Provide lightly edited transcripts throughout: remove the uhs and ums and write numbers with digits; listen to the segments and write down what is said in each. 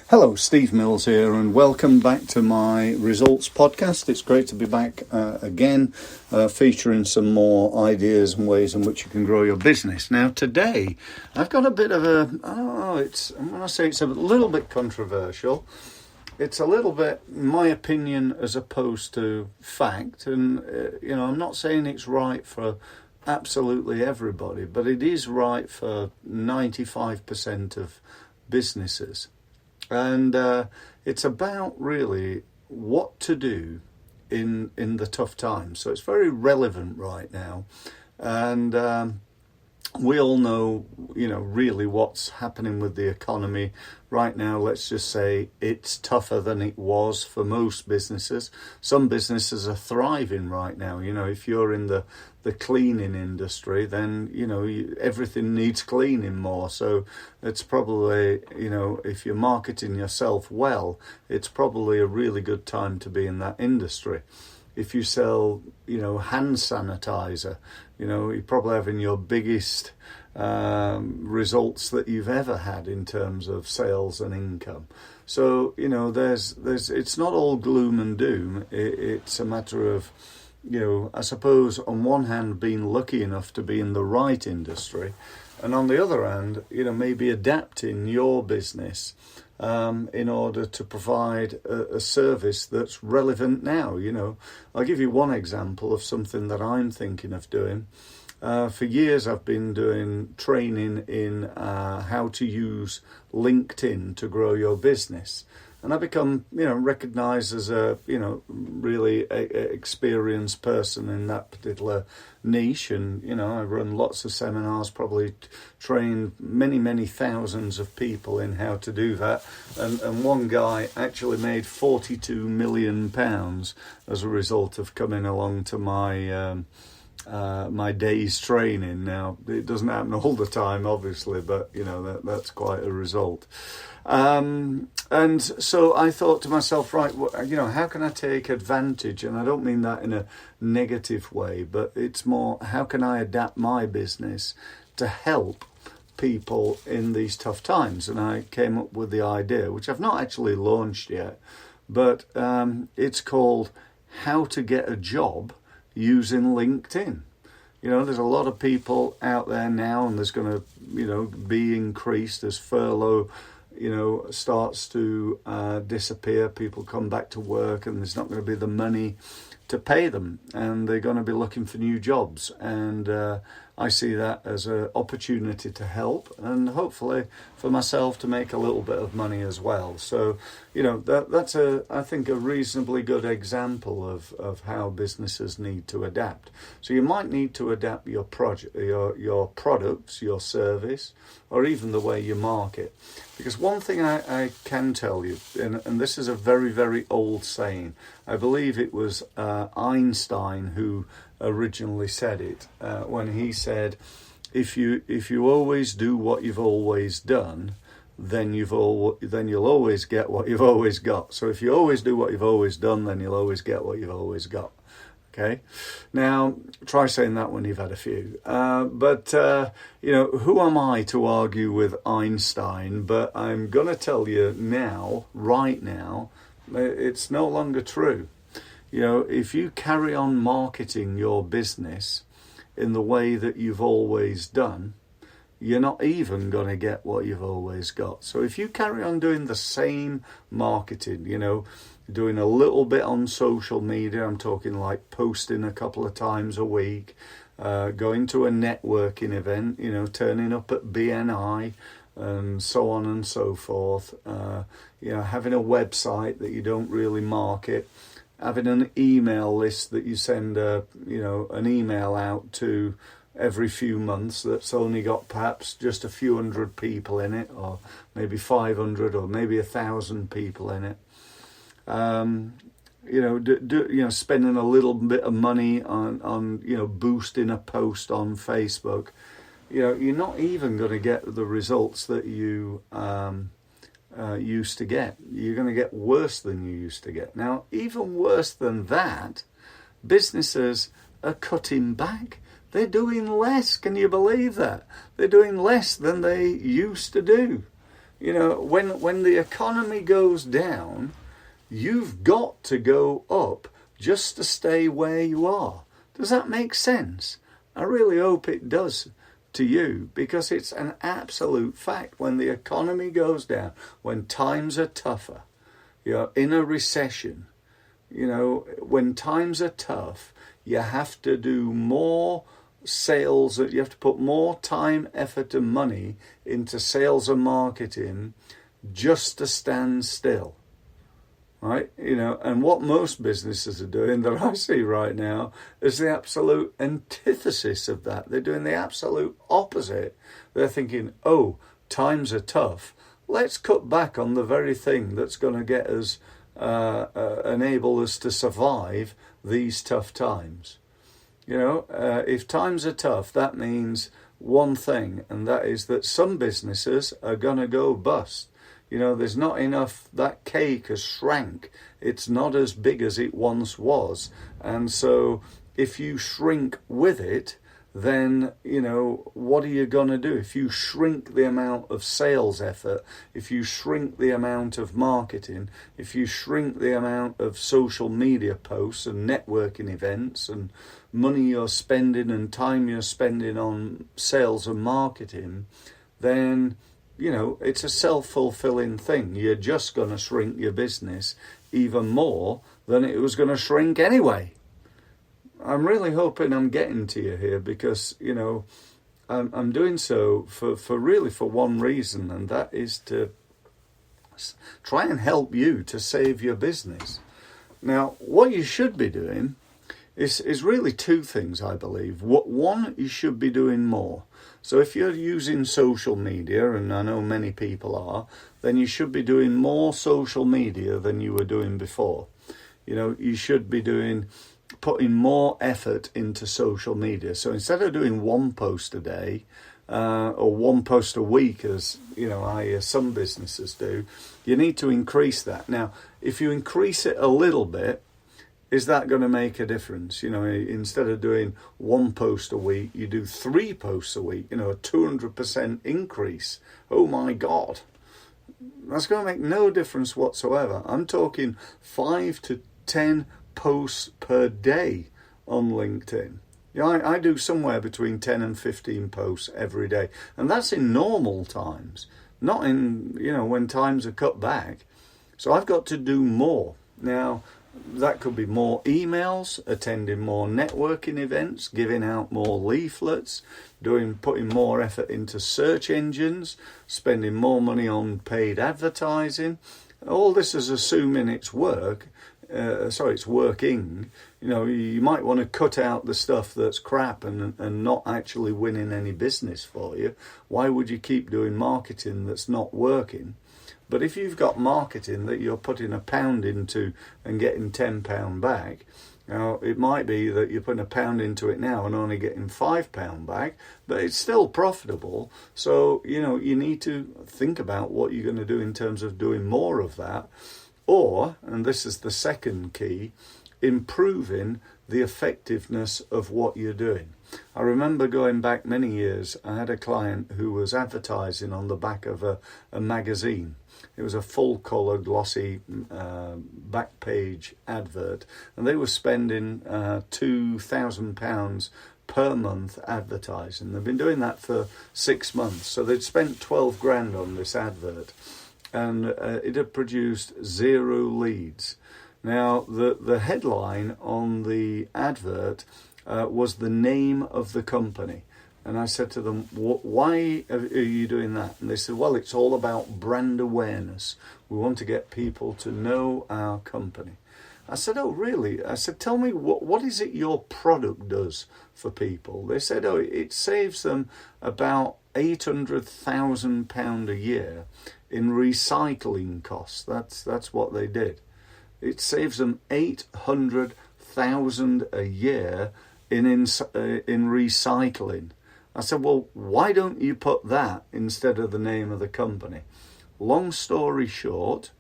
Hello, Steve Mills here, and welcome back to my results podcast. It's great to be back again, featuring some more ideas and ways in which you can grow your business. Now, today, I've got a bit of I'm going to say it's a little bit controversial. It's a little bit my opinion as opposed to fact, and I'm not saying it's right for absolutely everybody, but it is right for 95% of businesses. And it's about really what to do in the tough times. So it's very relevant right now. And we all know, really what's happening with the economy right now. Let's just say it's tougher than it was for most businesses. Some businesses are thriving right now. If you're in the cleaning industry, then, everything needs cleaning more. So it's probably, if you're marketing yourself well, it's probably a really good time to be in that industry. If you sell, hand sanitizer, you're probably having your biggest results that you've ever had in terms of sales and income. So, there's it's not all gloom and doom. It's a matter of, I suppose on one hand being lucky enough to be in the right industry, and on the other hand, maybe adapting your business in order to provide a service that's relevant now. I'll give you one example of something that I'm thinking of doing. For years I've been doing training in how to use LinkedIn to grow your business. And I've become, recognised as a, really experienced person in that particular niche. And, I run lots of seminars, probably trained many, many thousands of people in how to do that. And one guy actually made £42 million as a result of coming along to my my day's training. Now, it doesn't happen all the time, obviously, but, that's quite a result. And so I thought to myself, right, how can I take advantage? And I don't mean that in a negative way, but it's more, how can I adapt my business to help people in these tough times? And I came up with the idea, which I've not actually launched yet, but it's called How to Get a Job Using LinkedIn. There's a lot of people out there now, and there's going to, be increased as furlough starts to disappear. People come back to work and there's not going to be the money to pay them, and they're going to be looking for new jobs. And I see that as an opportunity to help, and hopefully for myself to make a little bit of money as well. So, that's I think a reasonably good example of how businesses need to adapt. So you might need to adapt your project, your products, your service, or even the way you market. Because one thing I can tell you, and this is a very, very old saying, I believe it was Einstein who originally said it, when he said, if you always do what you've always done, then you'll always get what you've always got. So if you always do what you've always done, then you'll always get what you've always got. Okay, now try saying that when you've had a few. But who am I to argue with Einstein? But I'm going to tell you now, right now, it's no longer true. If you carry on marketing your business in the way that you've always done, you're not even going to get what you've always got. So if you carry on doing the same marketing, doing a little bit on social media, I'm talking like posting a couple of times a week, going to a networking event, turning up at BNI, and so on and so forth, having a website that you don't really market, having an email list that you send an email out to every few months that's only got perhaps just a few hundred people in it, or maybe 500 or maybe 1,000 people in it. Spending a little bit of money on boosting a post on Facebook. You're not even going to get the results that you used to get. You're going to get worse than you used to get. Now, even worse than that, businesses are cutting back. They're doing less. Can you believe that? They're doing less than they used to do. You know, when the economy goes down, you've got to go up just to stay where you are. Does that make sense? I really hope it does to you, because it's an absolute fact. When the economy goes down, when times are tougher, you're in a recession, you know, when times are tough, you have to do more sales, you have to put more time, effort and money into sales and marketing just to stand still. Right, you know, and what most businesses are doing that I see right now is the absolute antithesis of that. They're doing the absolute opposite. They're thinking, oh, times are tough. Let's cut back on the very thing that's going to get us, enable us to survive these tough times. You know, if times are tough, that means one thing, and that is that some businesses are going to go bust. You know, there's not enough, that cake has shrank. It's not as big as it once was. And so if you shrink with it, then, you know, what are you going to do? If you shrink the amount of sales effort, if you shrink the amount of marketing, if you shrink the amount of social media posts and networking events and money you're spending and time you're spending on sales and marketing, then, you know, it's a self-fulfilling thing. You're just going to shrink your business even more than it was going to shrink anyway. I'm really hoping I'm getting to you here, because, you know, I'm doing so for one reason, and that is to try and help you to save your business. Now, what you should be doing is really two things, I believe. One, you should be doing more. So if you're using social media, and I know many people are, then you should be doing more social media than you were doing before. You know, you should be putting more effort into social media. So instead of doing one post a day, or one post a week, as you know, some businesses do, you need to increase that. Now, if you increase it a little bit, is that going to make a difference? You know, instead of doing one post a week, you do 3 posts a week, you know, a 200% increase. Oh my God. That's going to make no difference whatsoever. I'm talking 5 to 10 posts per day on LinkedIn. You know, I do somewhere between 10 and 15 posts every day. And that's in normal times, not in, you know, when times are cut back. So I've got to do more. Now, that could be more emails, attending more networking events, giving out more leaflets, putting more effort into search engines, spending more money on paid advertising. All this is assuming it's working. You know, you might want to cut out the stuff that's crap and not actually winning any business for you. Why would you keep doing marketing that's not working? But if you've got marketing that you're putting £1 into and getting £10 back, now it might be that you're putting £1 into it now and only getting £5 back, but it's still profitable. So, you know, you need to think about what you're going to do in terms of doing more of that. Or, and this is the second key, improving the effectiveness of what you're doing. I remember going back many years, I had a client who was advertising on the back of a magazine. It was a full-colour, glossy back page advert, and they were spending £2,000 per month advertising. They've been doing that for 6 months, so they'd spent 12 grand on this advert, and it had produced 0 leads. Now, the headline on the advert was the name of the company. And I said to them, why are you doing that? And they said, well, it's all about brand awareness. We want to get people to know our company. I said, oh, really? I said, tell me, what is it your product does for people? They said, oh, it saves them about £800,000 a year in recycling costs. That's what they did. It saves them £800,000 a year in recycling. I said, well, why don't you put that instead of the name of the company? Long story short,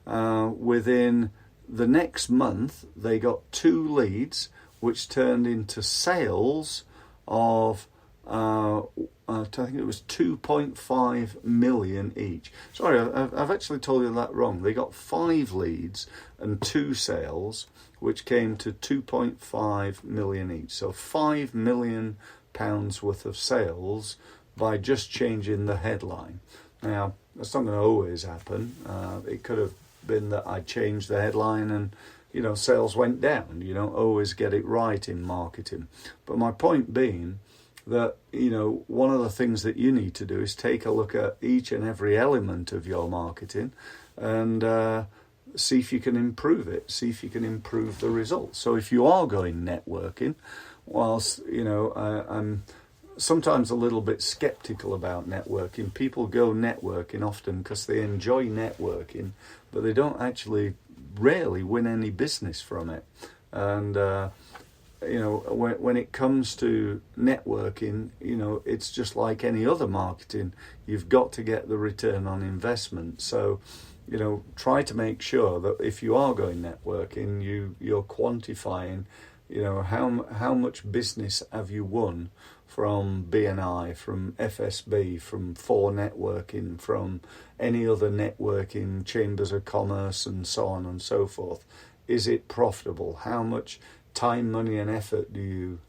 within the next month, they got 2 leads, which turned into sales of I think it was 2.5 million each. Sorry, I've actually told you that wrong. They got 5 leads and 2 sales, which came to 2.5 million each. So £5 million worth of sales by just changing the headline. Now, that's not going to always happen. It could have been that I changed the headline and, sales went down. You don't always get it right in marketing. But my point being that, one of the things that you need to do is take a look at each and every element of your marketing and see if you can improve it, see if you can improve the results. So if you are going networking, whilst, I'm sometimes a little bit skeptical about networking. People go networking often because they enjoy networking, but they don't actually rarely win any business from it. And, when it comes to networking, it's just like any other marketing. You've got to get the return on investment. So, try to make sure that if you are going networking, you're quantifying, how much business have you won from BNI, from FSB, from 4 Networking, from any other networking, chambers of commerce, and so on and so forth. Is it profitable? How much time, money, and effort do you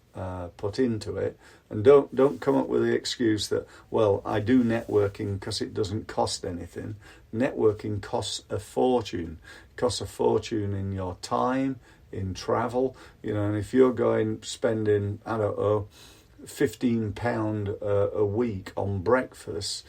put into it? And don't come up with the excuse that, well, I do networking because it doesn't cost anything. Networking costs a fortune. It costs a fortune in your time, in travel, and if you're spending, I don't know, £15 a week on breakfast,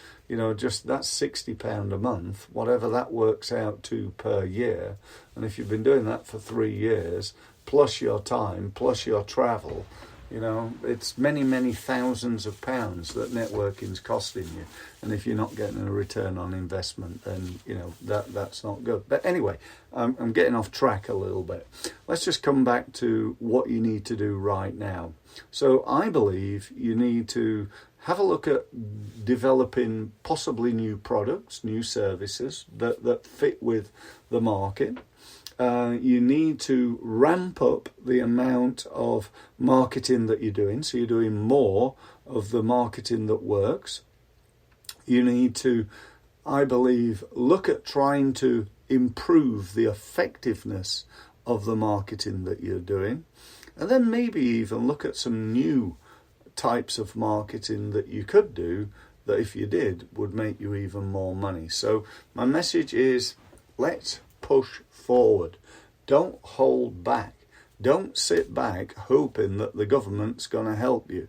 just that's £60 a month, whatever that works out to per year. And if you've been doing that for 3 years, plus your time, plus your travel, it's many, many thousands of pounds that networking's costing you. And if you're not getting a return on investment, then, that's not good. But anyway, I'm getting off track a little bit. Let's just come back to what you need to do right now. So I believe you need to have a look at developing possibly new products, new services that fit with the market. You need to ramp up the amount of marketing that you're doing. So you're doing more of the marketing that works. You need to, I believe, look at trying to improve the effectiveness of the marketing that you're doing. And then maybe even look at some new types of marketing that you could do that if you did would make you even more money. So my message is, let's push forward. Don't hold back. Don't sit back hoping that the government's going to help you.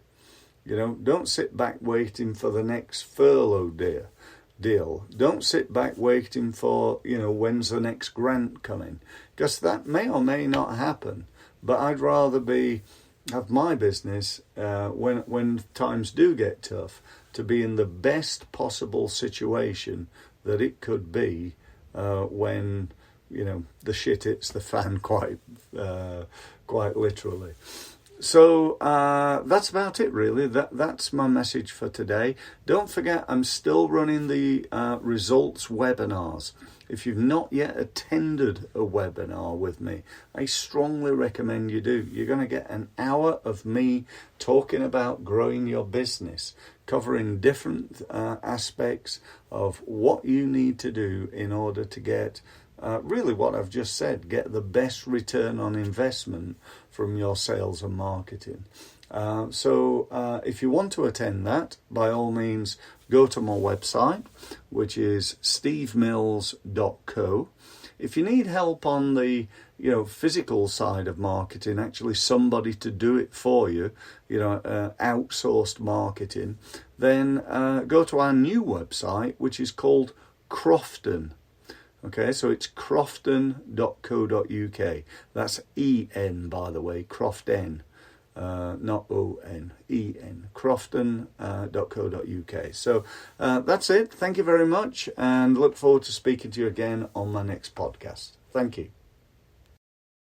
Don't sit back waiting for the next furlough deal. Don't sit back waiting for, when's the next grant coming? Because that may or may not happen. But I'd rather have my business when times do get tough to be in the best possible situation that it could be when the shit hits the fan quite literally. So that's about it, really. That's my message for today. Don't forget, I'm still running the results webinars. If you've not yet attended a webinar with me, I strongly recommend you do. You're going to get an hour of me talking about growing your business, covering different aspects of what you need to do in order to get really what I've just said, get the best return on investment from your sales and marketing. So if you want to attend that, by all means, go to my website, which is stevemills.co. If you need help on the physical side of marketing, actually somebody to do it for you, outsourced marketing, then go to our new website, which is called Crofton. Okay, so it's crofton.co.uk. That's E-N, by the way, Crofton, not O-N, E-N, crofton.co.uk. So that's it. Thank you very much, and look forward to speaking to you again on my next podcast. Thank you.